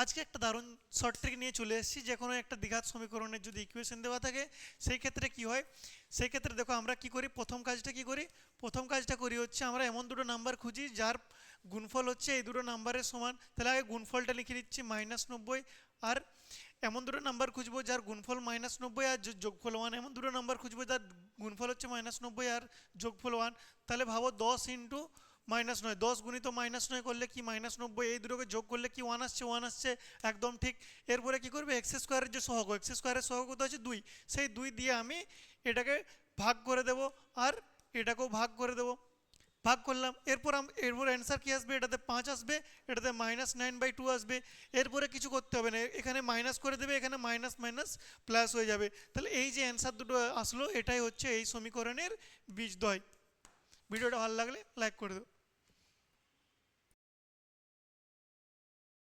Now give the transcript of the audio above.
আজকে একটা দারুণ শর্ট ট্রিক নিয়ে চলে এসেছি। যে কোনো একটা দ্বিঘাত সমীকরণের যদি ইকুয়েশন দেওয়া থাকে সেই ক্ষেত্রে কি হয়, সেই ক্ষেত্রে দেখো আমরা কি করি, প্রথম কাজটা করি হচ্ছে আমরা এমন দুটো নাম্বার খুঁজি যার গুণফল হচ্ছে এই দুটো নাম্বারের সমান। তাহলে আগে গুণফলটা লিখে দিচ্ছি -90, আর এমন দুটো নাম্বার খুঁজবো যার গুণফল -90 আর যোগফল 1। এমন দুটো নাম্বার খুঁজবো যার গুণফল হচ্ছে -90 আর যোগফল 1। তাহলে ভাবো 10 ইন্টু -9, 10 গুণিত -9 করলে কি -90, এই দুটোকে যোগ করলে কি 1 আসছে, 1 আসছে, একদম ঠিক। এরপরে কি করবে, এক্স স্কোয়ারের যে সহগ, এক্স স্কোয়ারের সহগ কত আছে 2, সেই 2 দিয়ে আমি এটাকে ভাগ করে দেব আর এটাকেও ভাগ করে দেব। ভাগ করলাম, এরপর অ্যান্সার কি আসবে, এটাতে 5 আসবে, এটাতে -9/2 আসবে। এরপরে কিছু করতে হবে না, এখানে মাইনাস করে দেবে, এখানে মাইনাস মাইনাস প্লাস হয়ে যাবে। তাহলে এই যে অ্যান্সার দুটো আসলো, এটাই হচ্ছে এই সমীকরণের বীজদ্বয়। ভিডিওটা ভালো লাগলে লাইক করে দেবো।